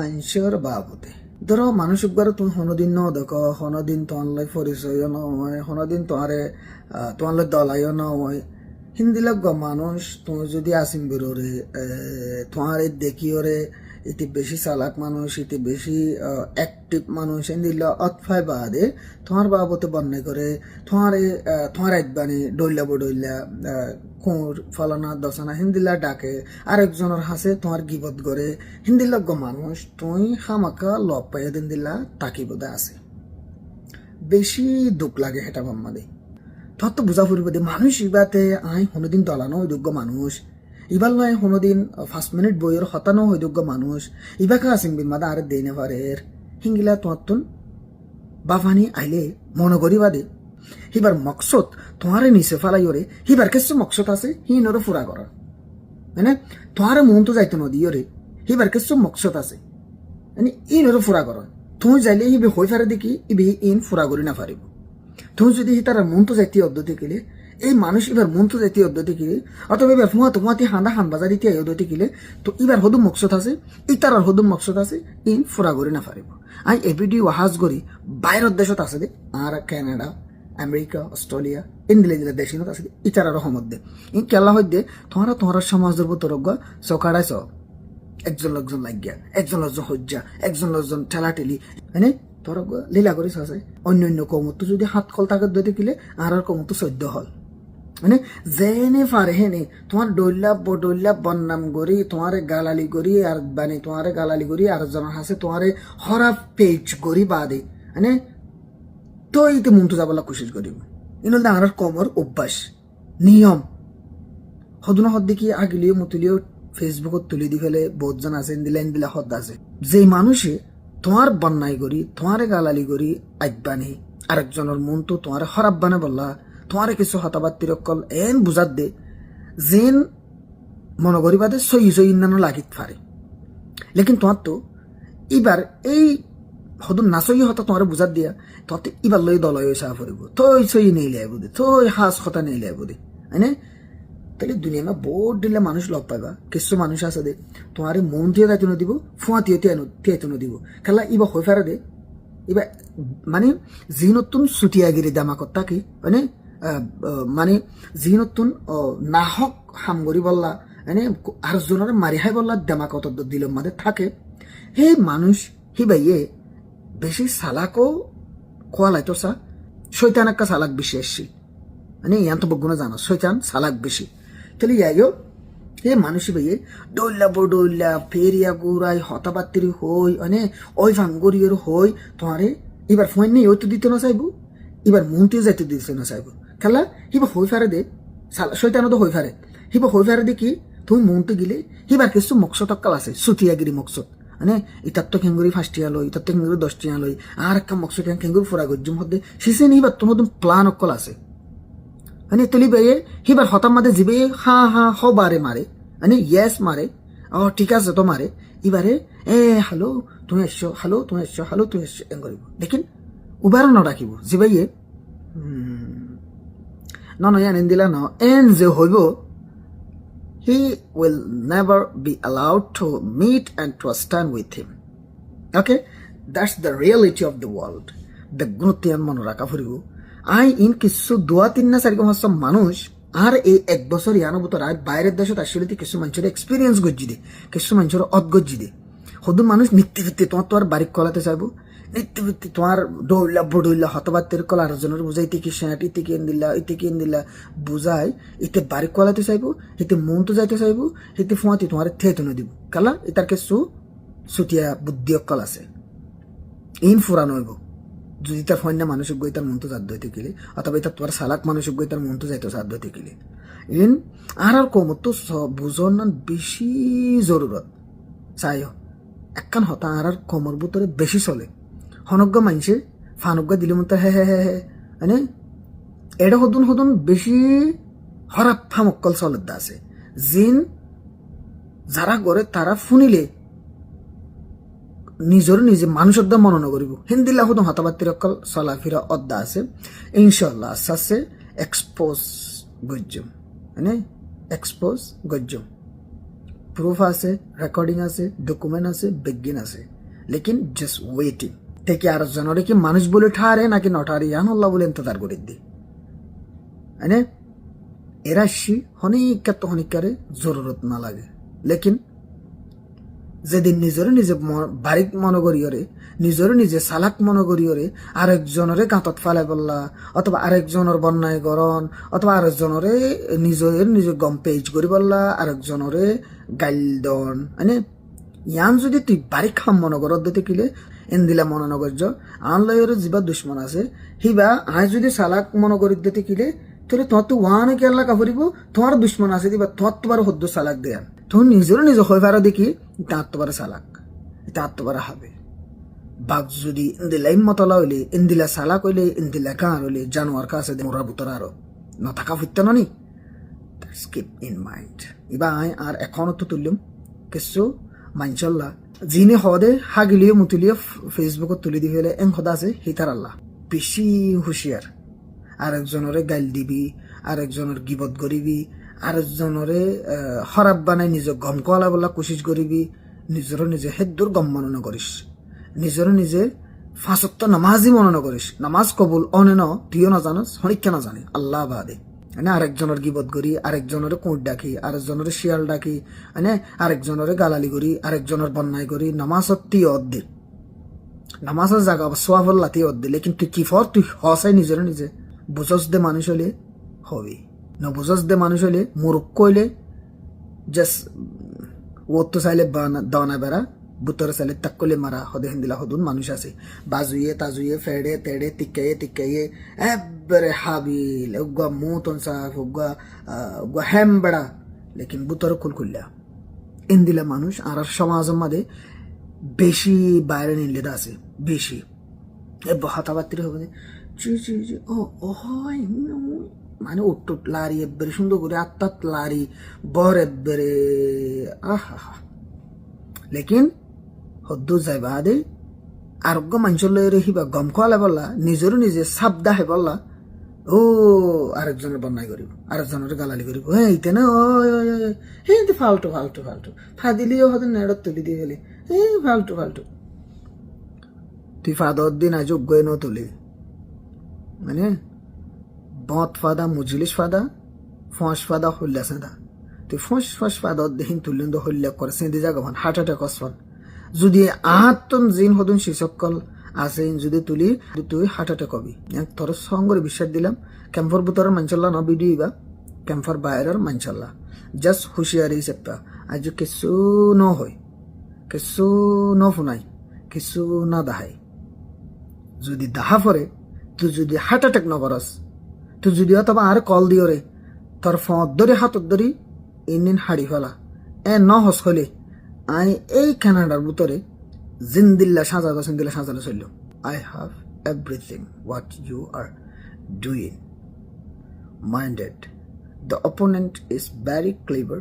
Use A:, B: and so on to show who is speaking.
A: সাইন্সের বাবদে ধরো মানসিক বারে তুমি হনদিন ন দেখো হনদিন তোমার পরিচয় নয় হনদিন তোমার দলাইও নয় হিন্দি লগ মানুষ তুমি যদি আসিম বেরোরে তোমার দেখিওরে এটি বেশি চালাক মানুষ এটি বেশি অ্যাক্টিভ মানুষ হিন্দি অতফাই বাদে তোমার বাবতে বন্যায় করে তোমার একবানি ডইলা বডইলা কোর ফলানা দশানা হিন্দিলা ডাকে আরেকজনের হাসে তোমার গিবত করে হিন্দি লগ মানুষ তুই হামাকা লব পাইয়া দিন দিলা তাকি বোধে আছে বেশি দুঃখ লাগে হেটা বাম্মা দে তোর তো বুঝা ফুরিব দে মানুষ ইবাতে আই কোনোদিন দলানো যোগ্য মানুষ ইবাল নয় কোনোদিন 5 মিনিট বইয়ের হতানো যোগ্য মানুষ ইবাকা আসিং বিমাদা আর দেনে পারের হিঙ্গিলা তোমার তুন বাফানি আইলে মনে করিবা দে হিবার মকসদ তোমারে নিচে ফেলাই ওরে হিবার কিছু মকসদ আছে হিনরে ফুরা করার মানে তোমারে মন তো যাইতো নদী ওরে হিবার কিছু মকসদ আছে মানে ইনরে ফুরা করার তুমি যাইলে হিবে হই ফারে দেখি ইবে ইন ফুরা করি না পারিব তুমি যদি তার মন তো যাইতে অদ্যতে গেলে এই মানুষ এবার মন তো যাইতে অদ্যতে গেলে অথবা এবার ফুমাতে হান্দা হান বাজার দিতে অদ্যতে গেলে তো এবার হদুম মকসদ আছে ইতার হদুম মকসদ আছে ইন ফুরা করি না পারিব আই এভিডি ওয়াহাজ করি বাইরের দেশত আছে দে আর কানাডা আমেরিকা অস্ট্রেলিয়া ইন্দিলে দেশত আছে ইতার রহমত দে ইন কেলা হইতে তোমার সমাজের ভিতর চকাড়াইছ একজন লোকজন লাগিয়া একজন লোকজন হজ্জা একজন লোকজন ঠেলাঠেলি মানে তোর লীলা করিস আছে অন্য কমতো যদি হাত কল তাকে দই দেখিলে আর কমতো 14 হল মানে যেনে পারে হেনে তোমার ডইলা বন্নাম করি তোমার গালালি করি আর মানে তোমার গালালি করি আর জনের হাসে তোমার হরা পেজ করি বাদে মানে তো এইতে মন তো যাবলা কোশিশ করিব ইনল আর কমর অভ্যাস নিয়ম হদুনা হদ দেখি আগলিও মতুলিও ফেসবুকত তুলি দি ফেলে বহুতজন আছে দিলাইন দিলা হদ আছে যে মানুষে তোমার বন্যায় করি তোমার গালালি করি আইবানি আরেকজনের মন তো তোমার হরাব বানে বললা তোমার কিছু হতাবাত্তির অকল এন বুঝাত দে যেন মনে করিবা দে সই ইন্নানো লাগিত পারে লেকিন তোমার তো এবার এই হদুন নাচই হতা তোমার বুঝাত দিয়া তোমার তো এবার লই দলয় চাহ ফুরিব থই সই নেই লাইব দে থই হাস কথা নেই লাইব দে হয়নে তাহলে দুনিয়া বহুত দিলে মানুষ লগ পাইবা কিছু মানুষ আছে দে তোমার মন দিয়ে যাইতে দিব ফুয়া তিয়াইতে দিব খেলা ইবা হয়ে ফেরা দে ইবা মানে যি নতুন চুটিয়াগিরি দামাকত তাকে মানে যি নতুন নাহক হামগরি বললা মানে আর জনের মারি হাই বললা দামাকত দিল মাঝে থাকে সেই মানুষ হিবাইয়ে বেশি সালাকও খোয়ালাই তো সা শৈতান একটা সালাক বেশি আসছি মানে ইয়ান তো বগুনা জানো শৈতান সালাক বেশি তাহলে ইয়াইও হে মানুষ ভাইয়ে ডইলা ফেরিয়া গুড়াই হতাবাত্তিরি হই মানে ওই ভাঙ্গরিয়র হই তোমারে এবার ফোন নেই ওই তো দিতে না চাইবো এবার মনটিও যাইতে দিতে না চাইবো খেলা হিবা হই ফারে দে শৈতানো তো হই ফারে হিবা হই ফারে দে কি তুমি মনতে গেলে হিবার কিছু মকসদ অক্কাল আছে সুটিয়াগিরি মকসদ মানে ইতার তো খেঙ্গুরি 5 লই ইতার তো খেঙ্গুরি 10 লই আর একটা মকসদ খেঙ্গুরি ফুরা গজ্জুম হতে শিশে নিবার তোমার প্লান অক্কল আছে মানে তুলি বেয়ে হিবার হতাম মাঝে জিবে হা হবারে মারে মানে ইয়েস মারে ঠিক আছে তো মারে এবারে হ্যালো তুমি এসছো হ্যালো তুমি এসছো হ্যালো তুমি এসছো এন করিব দেখিন উবারও ন ডাকিব জিবাইয়ে নয়ান দিলা ন এন যে হইব he will never be allowed to meet and to stand with him okay that's the reality of the world the গুরুত্ব মনে রাখা ফুরিব আই ইন কিছু 2-3 না 4 মানুষ আর এই 1 বছর ইয়ানবতর আয় বাইরের দেশত আসলে কিছু মানুষের এক্সপিরিয়েন্স গজ্জি দে কিছু মানুষের অদগজ্জি দে হদুন মানুষ নিত্যভিত্তি তোমার তো আর বাড়ি কলাতে চাইবো নিত্যভিত্তি তোমার ডইলা হতবাত্তের কলা আরেকজনের বুঝাইতে কি শ্যাট ইতে কি দিলা বুঝাই এতে বাড়ি কলাতে চাইবো এতে মন তো যাইতে চাইবো এতে ফুয়াতি তোমার থেতো না দিব কালা এটার কিছু ছুটিয়া বুদ্ধি অকল আছে ইন ফুরানো হইব যদি তার ফোন না মানুষের গই তার মন তো জাত হইতে গেলে অথবা এটা তোমার সালাক মানুষের গই তার মন তো যাইতে সাধ্য হইতে গেলে ইন আর কমত তো বুঝন বেশি জরুরত চাইও একখান হতা আর কমর ভিতরে বেশি চলে হনজ্ঞ মানুষে ফানজ্ঞ দিলে মতো হে মানে এটা হদুন বেশি হরাপ ফামক্কল চলে আছে জিন যারা করে তারা শুনিলে নিজে মানুষের দা মনন করিব হিন্দি লাহুদ হতাবাত্তির অকল চলাফিরা অদ্দা আছে ইনশাল্লাহ আস্তে আস্তে এক্সপোজ গজ্জম মানে এক্সপোজ গজ্জম প্রুফ আছে রেকর্ডিং আছে ডকুমেন্ট আছে বিজ্ঞান আছে লেকিন জাস্ট ওয়েটিং থেকে আর জনরে কি মানুষ বলে ঠারে নাকি নঠারে ইয়ান আল্লাহ বলে ইন্তজার করে দি মানে এরা হনিকারে জরুরত না লাগে লেকিন যেদিন নিজরে নিজে বাড়িত মনে করিয়রে নিজরে নিজে সালাক মনে করিয়রে আরেকজনরে গাঁতত ফালাই বললা অথবা আরেকজনের বন্যায় গরণ অথবা আরেকজনরে নিজে গম পেজ করি বললা আরেকজনরে গাইল দন মানে ইয়ান যদি তুই বাড়ি খাম মনে করত দিতে কিলে এন্দিলা মনে নগর্য আনলাইয়ের যিবা দুশ্মন আছে হিবা আয় যদি সালাক মনে করি দিতে কিলে তোরে তো ওয়ানে কেল্লা কাপড়িব তোমার দুশ্মন আছে দিবা তোমার হদ্দ সালাক দেয়ান তখন নিজেরও নিজে হয়ে পারা দেখি তার সালাক তার হবে বাঘ যদি ইন্দিলাই মতলা হইলে ইন্দিলা সালাক হইলে ইন্দিলা গাঁর হইলে জানোয়ার কাছে মোরা বুতর আরো নথাকা ফুটতে নি স্কিপ ইন মাইন্ড এবার আয় আর এখনো তো তুললাম কিছু মাইনচল্লা যিনি হদে হাগিলিয়ে মুতুলিয়ে ফেসবুকত তুলি দি ফেলে এং হদা আছে হিতার আল্লাহ বেশি হুঁশিয়ার আরেকজনরে গাইল দিবি আরেকজনের গিবত করিবি আরেকজনরে হরাব বানাই নিজক গম কলা বলা কোশিশ করিবি নিজেরও নিজে হেদ্দুর গম মনন করিস নিজেরও নিজে ফাঁসত্ব নামাজই মনন করিস নামাজ কবুল অনে ন তুইও না জানাস হনিকা না জানে আল্লাহ বাদে মানে আরেকজনের গিবত করি আরেকজনের কোঁট ডাকি আরেকজনের শিয়াল ডাকি মানে আরেকজনের গালালি করি আরেকজনের বন্যায় করি নামাজত তুই অর্ধে নামাজের জায়গা সোয়াবল্লা তুই অর্ধে লেকিন তুই কি ফর তুই হসাই নিজের নিজে বুঝস দে মানুষ হলে হবে না বুঝস দে মানুষ হলে মুরুখ কইলে জাস্ট ও তো চাইলে দানা বেড়া বুতরে চাইলে তাক কলে মারা হদে হিন্দিলা হদুন মানুষ আছে বাজুয়ে তাজুয়ে ফেড়ে তেড়ে টিকাইয়ে এবারে হাবিল উগা মুতন সাফ উগা হেম বেড়া লেকিন বুতরে খুলখুল্লা ইন্দিলা মানুষ আর সমাজের মাঝে বেশি বাইরে নিলে আছে বেশি হাতাবাত্তির হবে ও হয় মানে উঠ লারি এবারে সুন্দর করে আত্মাত লারি বর এবারে আহা লেকিন হদ্দু যাইবা দে আরোগ্য মানুষের হিবা গম খোয়ালে বললা নিজেরও নিজে সাবদা হে বললা ও আরেকজনের বন্যায় করিব আরেকজনের গালালি করিব হ্যাঁ ইতে না হ্যাঁ ফালতু ফালতু ফালতু ফাদিলিও হয়তো নেড়ত তুলি দিয়ে গেলি হ্যাঁ ফালতু ফালতু তুই ফাদর দিন আজ যোগ্য ন তুলি মানে বত ফাদা মুজলিস ফাদা ফস ফাদা হল্লা সেঁদা তুই ফস ফাদর দেহিন তুলিন তো হল্লা করে সেঁদি জাগভান হার্ট অ্যাটাক আসফান যদি আহাত্তন জিন হদুন শিসকল আছে যদি তুলি তুই হার্ট অ্যাটাক হবি তোর সঙ্গে বিশ্বাস দিলাম ক্যাম্পর বুতরের মানচাল্লা ন ভিডিও বা ক্যাম্পর বাইরের মানচাল্লা জাস্ট হুঁশিয়ারি চেপ্পা আজ কিছু ন হয় কিছু ন ফুনাই কিছু না দাহাই যদি দাহা পরে তুই যদি হার্ট অ্যাটাক নকরস তুই যদি অথবা আর কল দিও রে তোর ফত ধরে হাতত ধরি ইনিন হাড়ি ফেলা ন হস হলে আই এই কানাডার ভিতরে জিন্দিল্লা সাজালো চলল I have everything what you are doing minded the opponent is very clever